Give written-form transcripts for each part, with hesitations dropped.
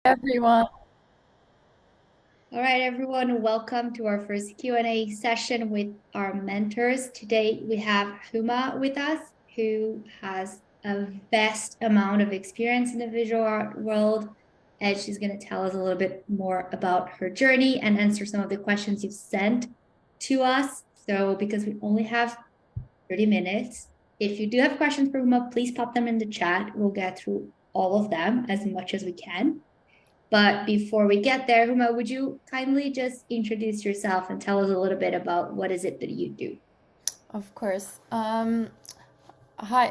Everyone. All right, everyone, welcome to our first Q&A session with our mentors. Today we have Huma with us, who has a vast amount of experience in the visual art world, and she's going to tell us a little bit more about her journey and answer some of the questions you've sent to us. So because we only have 30 minutes, if you do have questions for Huma, please pop them in the chat. We'll get through all of them as much as we can. But before we get there, Huma, would you kindly just introduce yourself and tell us a little bit about what is it that you do? Of course. Hi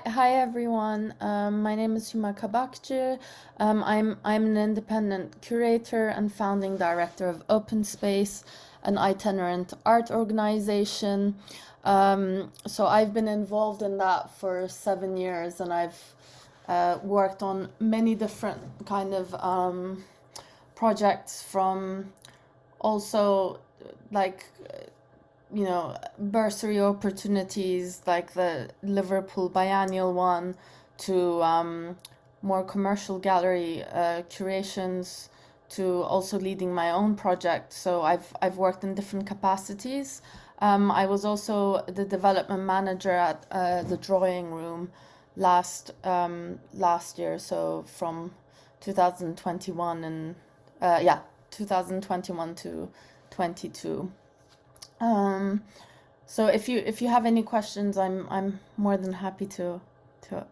everyone. My name is Huma Kabakcı. I'm an independent curator and founding director of Open Space, an itinerant art organization. So I've been involved in that for 7 years, and I've worked on many different kind of projects, from also like bursary opportunities like the Liverpool Biennial one, to more commercial gallery curations, to also leading my own project. So I've worked in different capacities. I was also the development manager at the drawing room last year, so from 2021 and 2021 to 22. Um, so if you have any questions, I'm more than happy to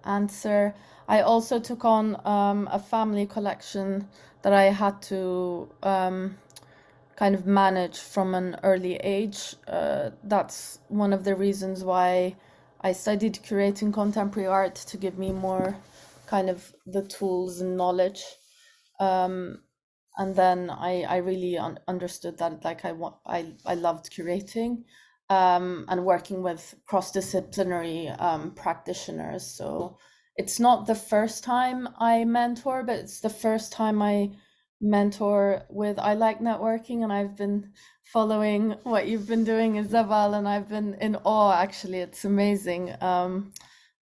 answer. I also took on a family collection that I had to kind of manage from an early age. That's one of the reasons why I studied curating contemporary art, to give me more kind of the tools and knowledge. And then I really understood that, like, I loved curating and working with cross-disciplinary practitioners. So it's not the first time I mentor, but it's the first time I mentor with I Like Networking, and I've been following what you've been doing, Isabel, and I've been in awe. Actually, it's amazing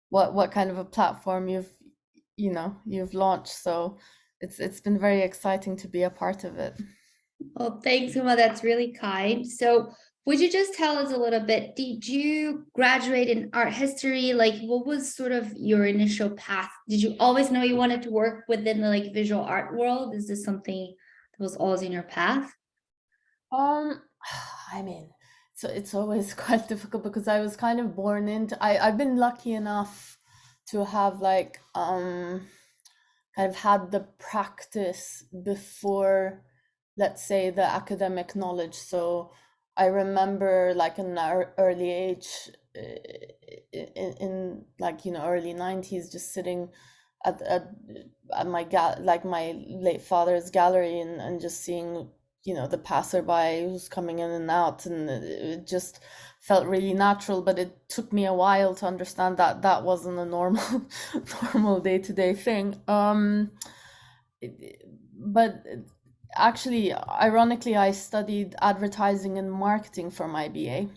what kind of a platform you've launched. So it's been very exciting to be a part of it. Well, thanks, Huma. That's really kind. So, would you just tell us a little bit? Did you graduate in art history? Like, what was sort of your initial path? Did you always know you wanted to work within the visual art world? Is this something that was always in your path? Um, I mean, so it's always quite difficult because I was kind of born into I've been lucky enough to have kind of had the practice before, let's say, the academic knowledge. So I remember, like, in an early age, in like, early 90s, just sitting at my late father's gallery, and just seeing the passerby who's coming in and out, and it just felt really natural. But it took me a while to understand that that wasn't a normal normal day-to-day thing. But actually, ironically, I studied advertising and marketing for my BA.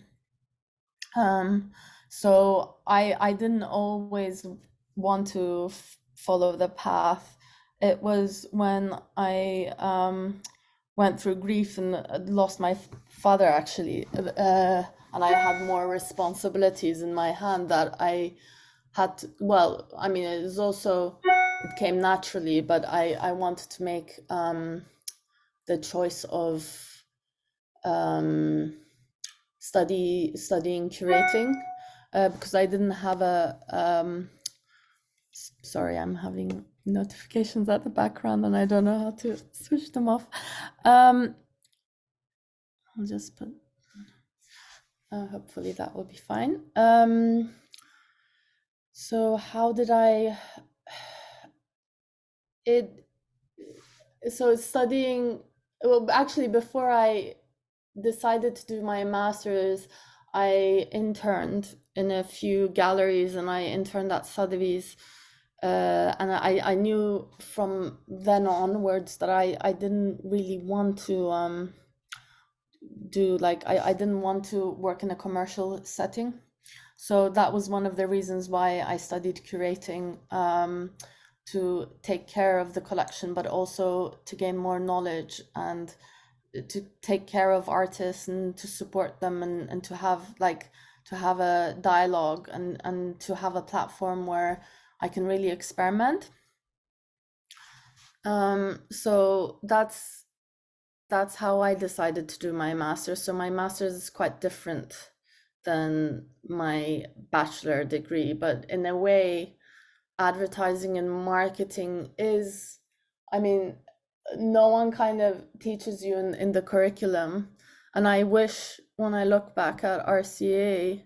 So I didn't always want to follow the path. It was when I went through grief and lost my father, actually, and I had more responsibilities in my hand that I had to, well, I mean, it was also, it came naturally, but I wanted to make the choice of um, studying curating, because I didn't have a sorry, I'm having notifications at the background and I don't know how to switch them off. I'll just put hopefully that will be fine. So how did I it so studying, well, actually, before I decided to do my master's, I interned in a few galleries, and I interned at Sotheby's. And I knew from then onwards that I didn't really want to I didn't want to work in a commercial setting. So that was one of the reasons why I studied curating. to take care of the collection, but also to gain more knowledge and to take care of artists and to support them, and to have a dialogue, and to have a platform where I can really experiment. So that's how I decided to do my master's. So my master's is quite different than my bachelor degree, but in a way, advertising and marketing is, I mean, no one kind of teaches you in the curriculum. And I wish, when I look back at RCA,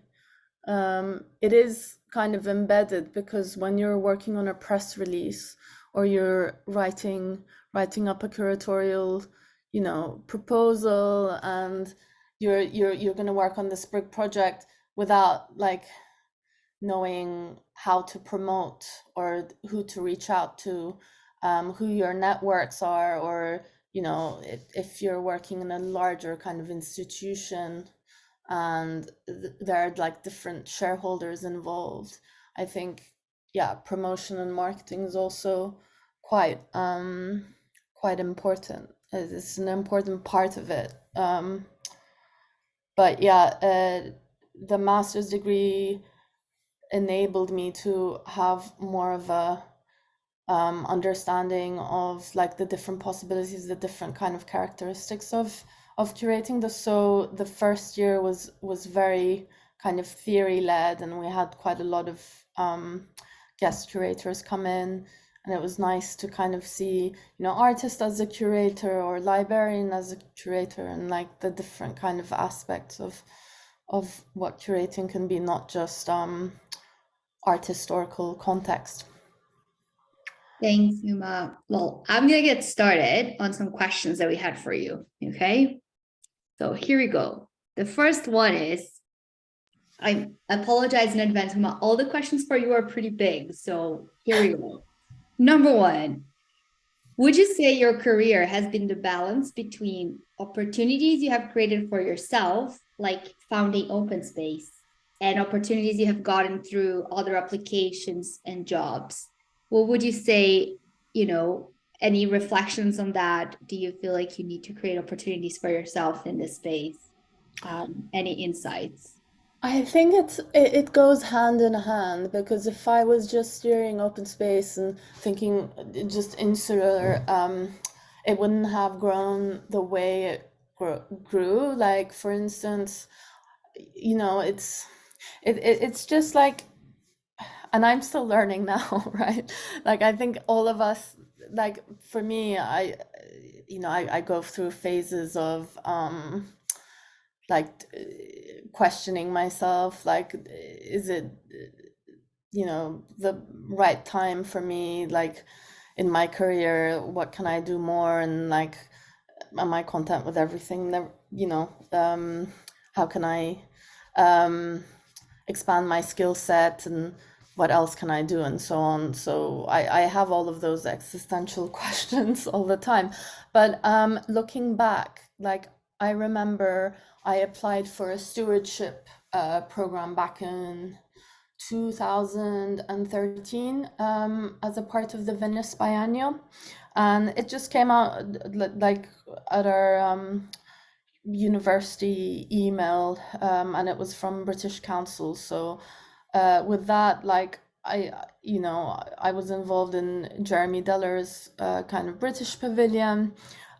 it is kind of embedded, because when you're working on a press release, or you're writing up a curatorial, proposal, and you're going to work on this big project without like knowing how to promote, or who to reach out to, who your networks are, or if you're working in a larger kind of institution, and there are like different shareholders involved. I think, yeah, promotion and marketing is also quite important. It's an important part of it. But yeah, the master's degree enabled me to have more of a understanding of like the different possibilities, the different kind of characteristics of curating. So the first year was very kind of theory led, and we had quite a lot of guest curators come in, and it was nice to kind of see, artist as a curator, or librarian as a curator, and like the different kind of aspects of what curating can be, not just art historical context. Thanks, Huma. Well, I'm going to get started on some questions that we had for you. Okay. So here we go. The first one is, I apologize in advance, Huma. All the questions for you are pretty big. So here we go. Number one, would you say your career has been the balance between opportunities you have created for yourself, like founding Open Space, and opportunities you have gotten through other applications and jobs? What would you say, any reflections on that? Do you feel like you need to create opportunities for yourself in this space? Any insights? I think it goes hand in hand, because if I was just steering Open Space and thinking just insular, it wouldn't have grown the way it grew. Like, for instance, it's just like, and I'm still learning now, right? Like, I think all of us, like for me, I go through phases of like questioning myself, like, is it the right time for me, like in my career? What can I do more? And like, am I content with everything that, how can I expand my skill set, and what else can I do, and so on. So I have all of those existential questions all the time. But looking back, like, I remember I applied for a stewardship program back in 2013 as a part of the Venice Biennial, and it just came out like at our university email, and it was from British Council. So with that, like, I was involved in Jeremy Deller's kind of British pavilion.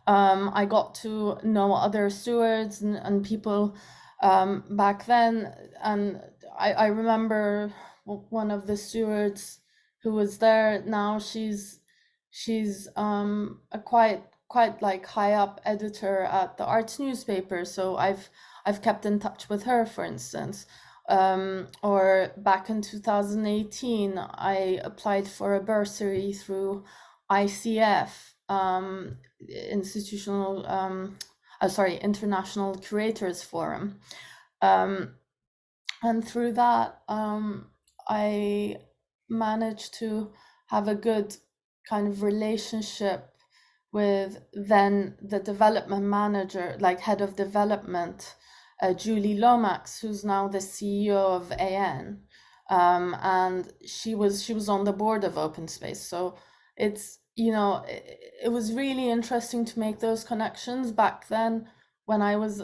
I got to know other stewards and people back then, and I remember one of the stewards who was there now. She's a quite like high up editor at the arts newspaper, so I've kept in touch with her, for instance. Or back in 2018, I applied for a bursary through ICF, International Curators Forum. And through that, I managed to have a good kind of relationship with then the development manager, like head of development, Julie Lomax, who's now the CEO of AN, and she was on the board of Open Space. So it's, you know, it was really interesting to make those connections back then. When I was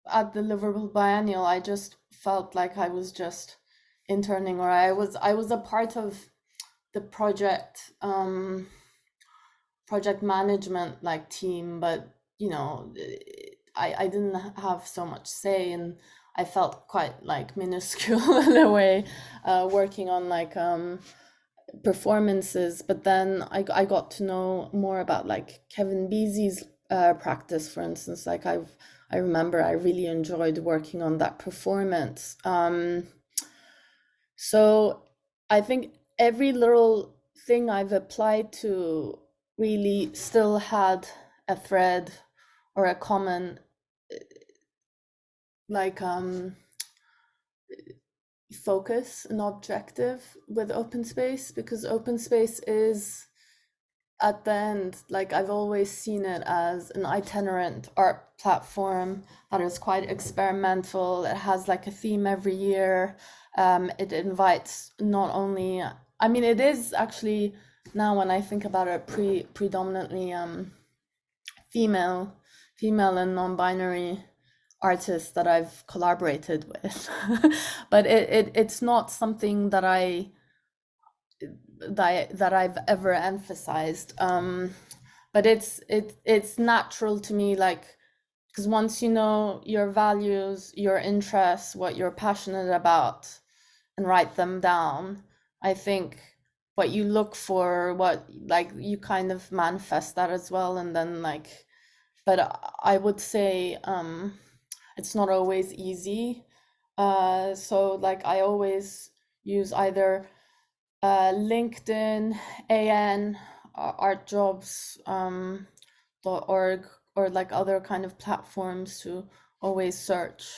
at the Liverpool Biennial, I just felt like I was just interning, or I was a part of the project management like team, but you know, I didn't have so much say, and I felt quite like minuscule in a way, working on like performances. But then I got to know more about like Kevin Beezy's practice, for instance. Like I remember I really enjoyed working on that performance. So I think every little thing I've applied to really still had a thread or a common like focus and objective with open space, because open space is at the end, like I've always seen it as an itinerant art platform that is quite experimental. It has like a theme every year. It invites not only, I mean, it is actually, now when I think about it, predominantly female and non-binary artists that I've collaborated with. But it's not something that I've ever emphasized. But it's natural to me, like, because once you know your values, your interests, what you're passionate about, and write them down, I think what you look for, what like you kind of manifest that as well. And then like, but I would say it's not always easy. So like I always use either LinkedIn, AN, artjobs.org, or like other kind of platforms to always search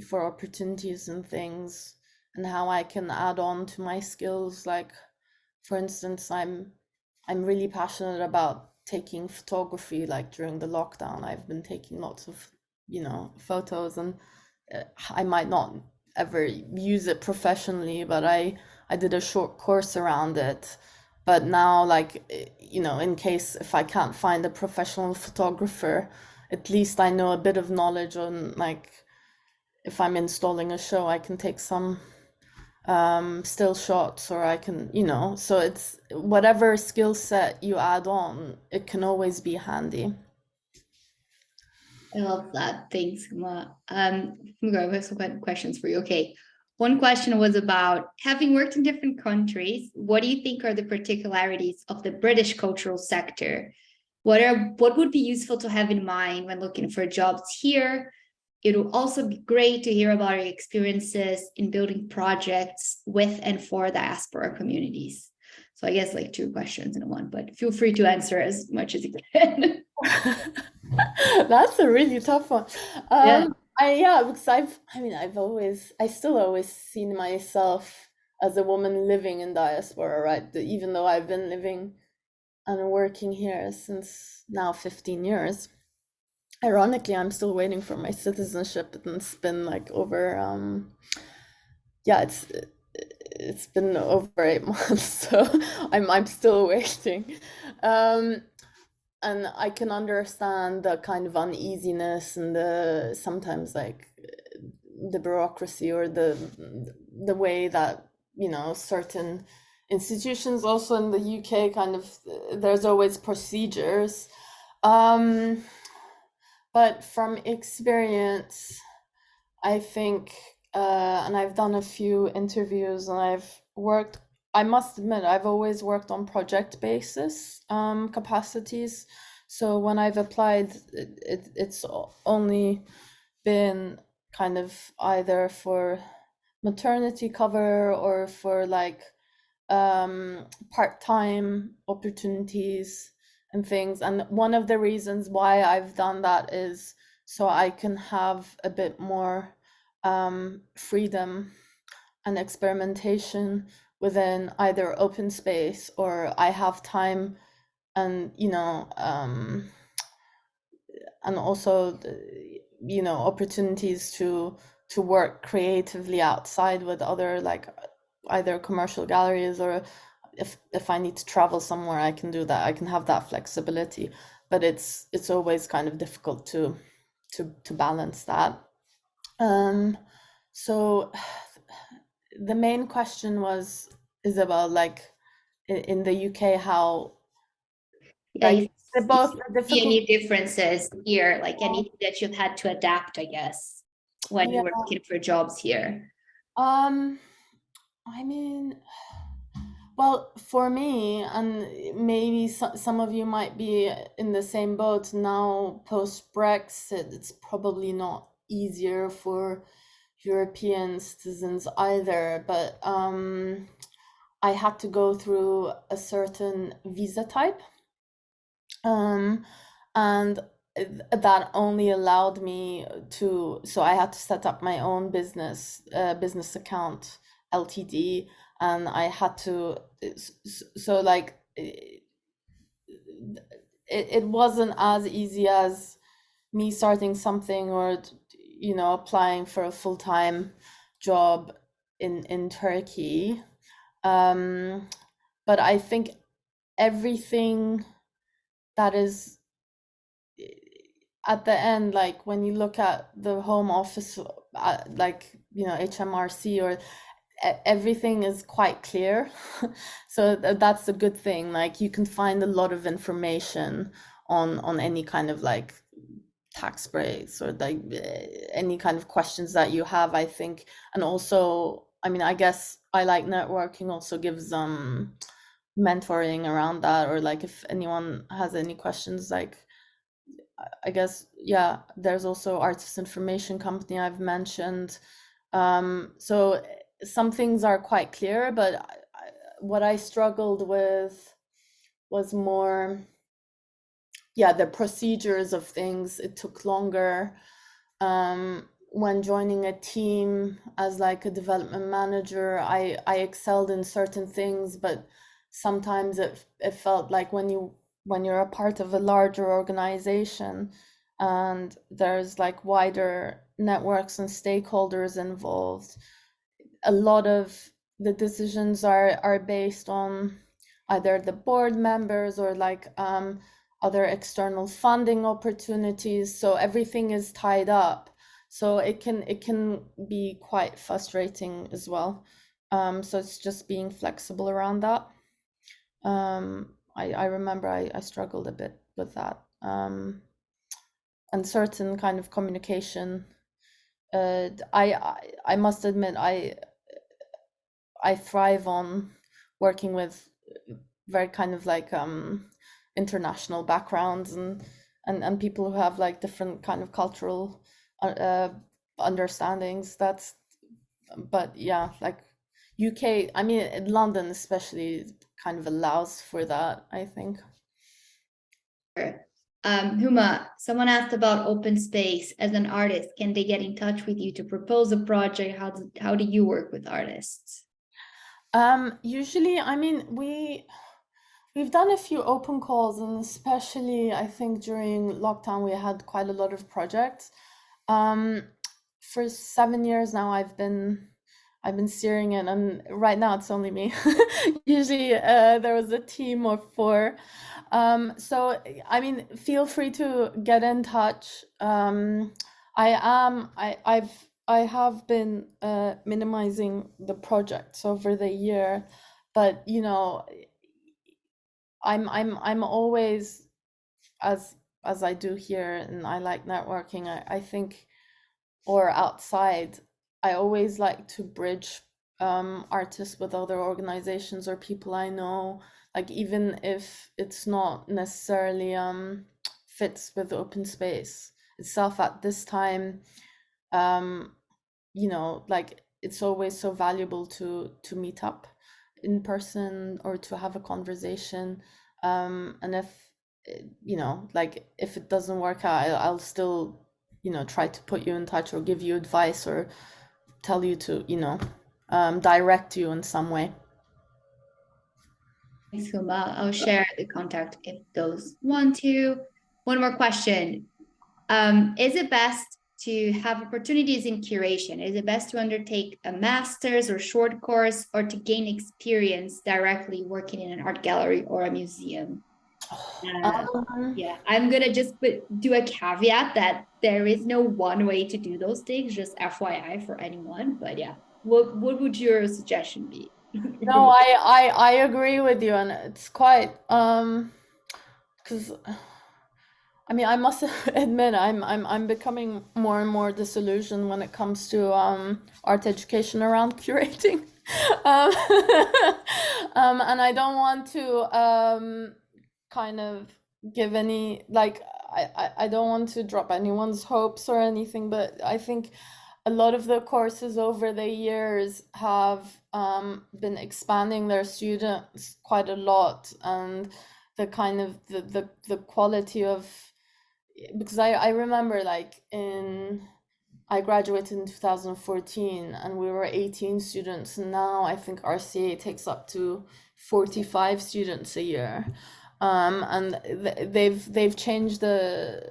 for opportunities and things, and how I can add on to my skills. Like, for instance, I'm really passionate about taking photography. Like during the lockdown, I've been taking lots of, you know, photos, and I might not ever use it professionally, but I did a short course around it. But now, like, you know, in case if I can't find a professional photographer, at least I know a bit of knowledge on, like, if I'm installing a show, I can take some still shots, or I can, you know, so it's whatever skill set you add on, it can always be handy. I love that. Thanks, Huma. We have some questions for you. Okay. One question was about having worked in different countries, what do you think are the particularities of the British cultural sector? What would be useful to have in mind when looking for jobs here? It will also be great to hear about your experiences in building projects with and for diaspora communities. So I guess like 2 questions in one, but feel free to answer as much as you can. That's a really tough one. Yeah. Because I still always seen myself as a woman living in diaspora, right? Even though I've been living and working here since now 15 years. Ironically, I'm still waiting for my citizenship, and it's been like over, it's been over 8 months, so I'm still waiting. And I can understand the kind of uneasiness and the sometimes like the bureaucracy, or the way that, you know, certain institutions also in the UK kind of, there's always procedures. But from experience, I think, and I've done a few interviews, and I must admit, I've always worked on project basis capacities. So when I've applied, it's only been kind of either for maternity cover or for like part-time opportunities and things. And one of the reasons why I've done that is so I can have a bit more freedom and experimentation within either open space, or I have time and, you know, and also, you know, opportunities to work creatively outside with other, like, either commercial galleries or if I need to travel somewhere, I can do that. I can have that flexibility, but it's always kind of difficult to balance that. So the main question was Isabel, like in the UK, how Yeah, like they're you both see difficult. any differences here, like anything that you've had to adapt, I guess, when you Yeah. were looking for jobs here? Um, I mean, well, for me, and maybe some of you might be in the same boat now, post-Brexit, it's probably not easier for European citizens either, but I had to go through a certain visa type, and that only allowed me to, so I had to set up my own business account, LTD, and I had to, so like it wasn't as easy as me starting something or applying for a full-time job in Turkey. But I think everything that is at the end, like when you look at the Home Office, like HMRC, or everything is quite clear. So that's a good thing. Like you can find a lot of information on any kind of like tax breaks or like any kind of questions that you have, I think. And also, I mean, I guess I like networking also gives mentoring around that, or like if anyone has any questions, like I guess, yeah, there's also artist information company I've mentioned. So some things are quite clear, but what I struggled with was more, yeah, the procedures of things. It took longer. When joining a team as like a development manager, I excelled in certain things, but sometimes it felt like when you're a part of a larger organization and there's like wider networks and stakeholders involved, a lot of the decisions are based on either the board members or like other external funding opportunities. So everything is tied up. So it can be quite frustrating as well. So it's just being flexible around that. I remember I struggled a bit with that. And certain kind of communication. I must admit I thrive on working with very kind of like international backgrounds and people who have like different kind of cultural understandings. But yeah, like UK, I mean London especially kind of allows for that, I think. Huma, someone asked about open space. As an artist, can they get in touch with you to propose a project? How do you work with artists? Usually, I mean, we've done a few open calls, and especially I think during lockdown we had quite a lot of projects. Um, for 7 years now, I've been steering it, and right now it's only me. Usually, there was a team of four. So I mean, feel free to get in touch. I have been minimizing the projects over the year, but I'm always, as I do here, and I like networking. I think, or outside, I always like to bridge artists with other organizations or people I know, like even if it's not necessarily fits with the open space itself at this time. um like it's always so valuable to meet up in person or to have a conversation. And if like if it doesn't work out, I'll still try to put you in touch or give you advice or tell you to direct you in some way. Thanks, Huma. I'll share the contact if those want to. One more question. Is it best to have opportunities in curation? Is it best to undertake a master's or short course, or to gain experience directly working in an art gallery or a museum? Yeah, I'm gonna just do a caveat that there is no one way to do those things, just FYI for anyone. But yeah, what would your suggestion be? No, I agree with you, and it's quite because I mean I must admit I'm becoming more and more disillusioned when it comes to art education around curating. um, and I don't want to kind of give any like I don't want to drop anyone's hopes or anything, but I think a lot of the courses over the years have been expanding their students quite a lot, and the kind of the quality of, because I remember like I graduated in 2014 and we were 18 students, and now I think RCA takes up to 45 students a year. And they've changed the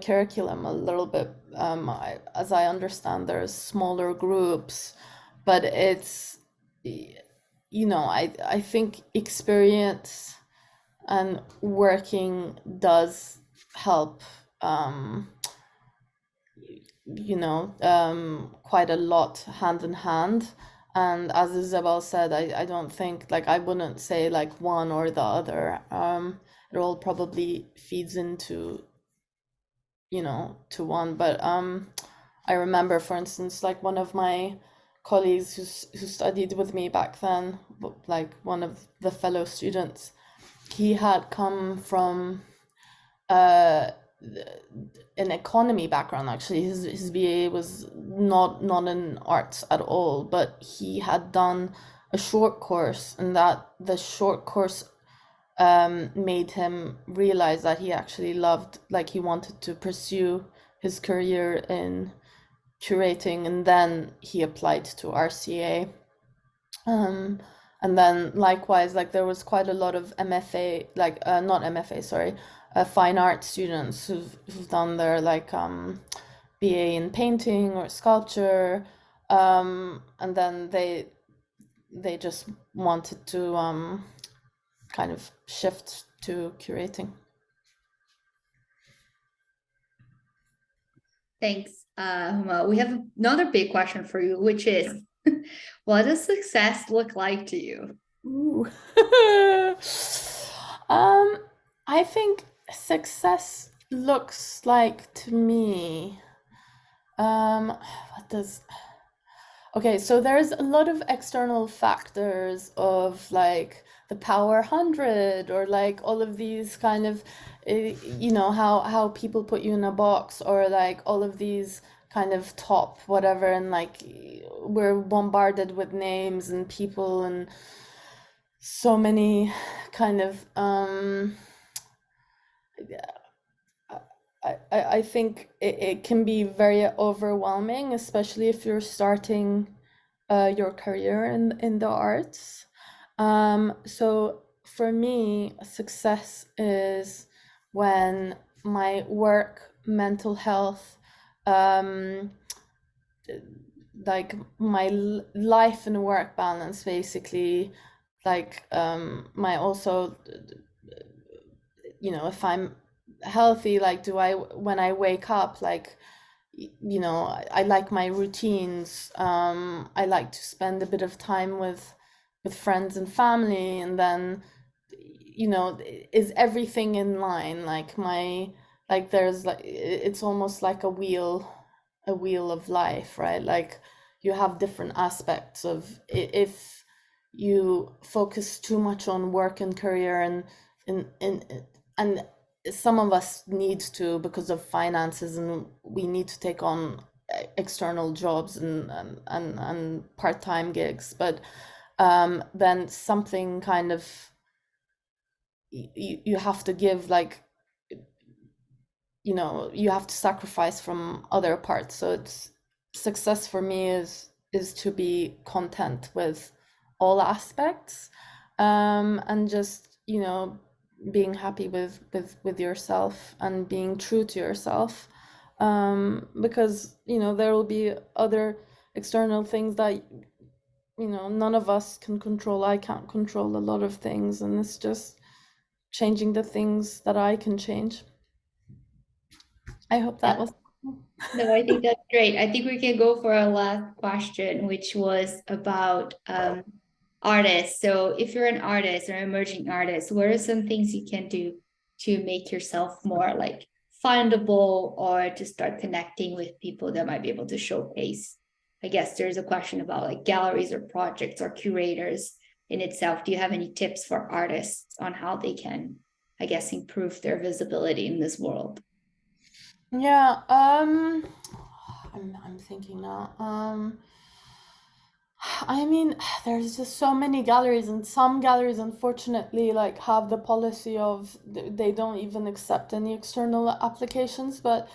curriculum a little bit. As I understand, there's smaller groups, but it's, you know, I think experience and working does help, you know, quite a lot hand in hand. And as Isabel said, I don't think, like, I wouldn't say like one or the other. It all probably feeds into, you know, to one. But I remember, for instance, like one of my colleagues who studied with me back then, like one of the fellow students, he had come from an economy background. Actually, his BA was not in arts at all, but he had done a short course, and that the short course made him realize that he actually loved, like he wanted to pursue his career in curating, and then he applied to RCA. And then likewise, like there was quite a lot of MFA, like not MFA, sorry, fine art students who've done their like BA in painting or sculpture, and then they just wanted to kind of shift to curating. Thanks, Huma. We have another big question for you, which is, what does success look like to you? Ooh. I think success looks like to me, what does, okay, so there's a lot of external factors of like the Power 100, or like all of these kind of, you know, how people put you in a box, or like all of these kind of top whatever, and like we're bombarded with names and people and so many kind of I think it can be very overwhelming, especially if you're starting your career in the arts. So for me, success is when my work, mental health, like my life and work balance, basically, like my also, you know, if I'm healthy, like do I, when I wake up, like, you know, I like my routines. I like to spend a bit of time with friends and family, and then, you know, is everything in line? Like my, like there's like, it's almost like a wheel of life, right? Like you have different aspects of, if you focus too much on work and career, and some of us need to, because of finances, and we need to take on external jobs and part-time gigs, but then something kind of, you have to give, like, you know, you have to sacrifice from other parts. So it's, success for me is to be content with all aspects, and just, you know, being happy with yourself and being true to yourself. because, there will be other external things that, none of us can control. I can't control a lot of things, and it's just changing the things that I can change. I hope that was. No, I think that's great. I think we can go for our last question, which was about artists. So if you're an artist or emerging artist, what are some things you can do to make yourself more like findable, or to start connecting with people that might be able to showcase? I guess there's a question about like galleries or projects or curators in itself. Do you have any tips for artists on how they can, I guess, improve their visibility in this world? Yeah, I'm thinking now. I mean, there's just so many galleries, and some galleries unfortunately like have the policy of they don't even accept any external applications. But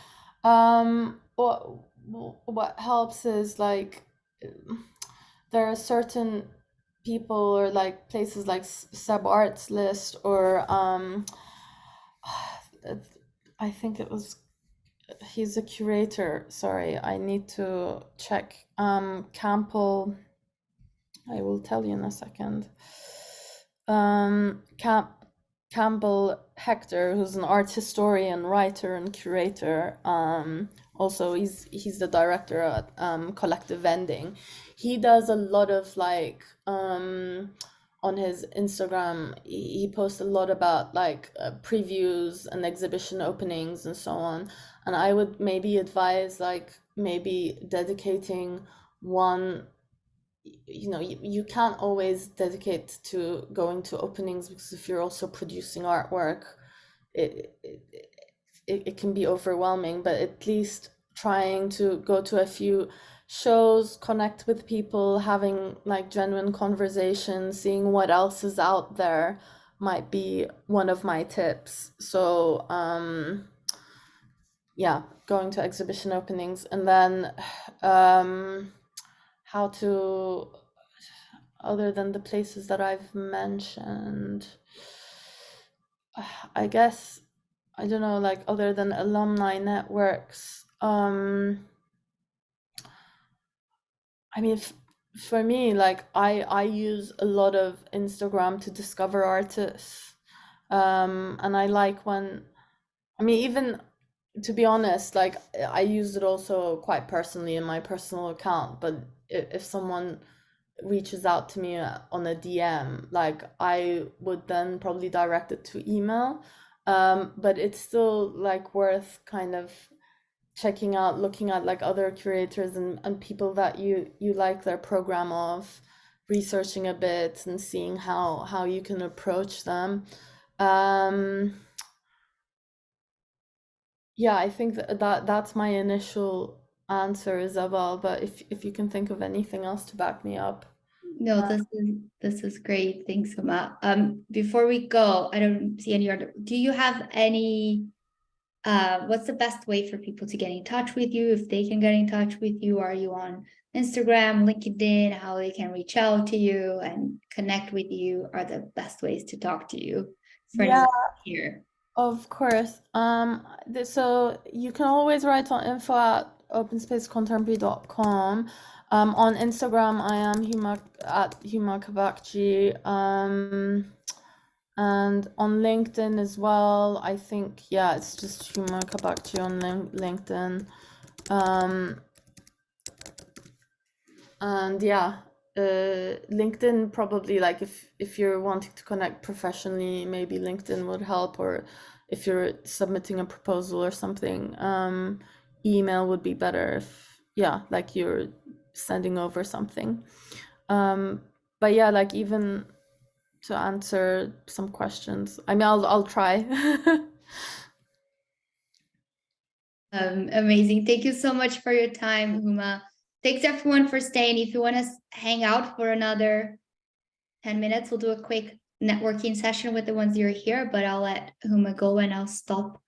what helps is like there are certain people or like places like Sub Arts List, or I think it was, he's a curator. Sorry, I need to check. Campbell, I will tell you in a second. Campbell Hector, who's an art historian, writer, and curator. Also, he's the director at Collective Vending. He does a lot of like on his Instagram. He posts a lot about like previews and exhibition openings and so on. And I would maybe advise like maybe dedicating one. You can't always dedicate to going to openings, because if you're also producing artwork, it, it, it can be overwhelming. But at least trying to go to a few shows, connect with people, having like genuine conversations, seeing what else is out there might be one of my tips. So yeah, going to exhibition openings. And then how to, other than the places that I've mentioned, I guess, I don't know, like other than alumni networks, I mean, for me, like I use a lot of Instagram to discover artists, and I like when, I mean, even to be honest, like I use it also quite personally in my personal account. But if someone reaches out to me on a DM, like I would then probably direct it to email. But it's still like worth kind of checking out, looking at like other curators and people that you like their program of, researching a bit and seeing how you can approach them. Yeah, I think that's my initial answer, Isabel. But if you can think of anything else to back me up. No, this is great. Thanks, Huma. Before we go, I don't see any other. Do you have any? What's the best way for people to get in touch with you, if they can get in touch with you? Are you on Instagram, LinkedIn? How they can reach out to you and connect with you are the best ways to talk to you for Yeah, here. of course. So you can always write on info@openspacecontemporary.com. On Instagram, I am Huma Kabakcı. And on LinkedIn as well, I think, yeah, it's just Huma Kabakcı on LinkedIn. And yeah, LinkedIn probably, like if you're wanting to connect professionally, maybe LinkedIn would help. Or if you're submitting a proposal or something, email would be better if, yeah, like you're sending over something. But yeah, like even to answer some questions, I mean, I'll try. Amazing. Thank you so much for your time, Huma. Thanks everyone for staying. If you want to hang out for another 10 minutes, we'll do a quick networking session with the ones that are here, but I'll let Huma go and I'll stop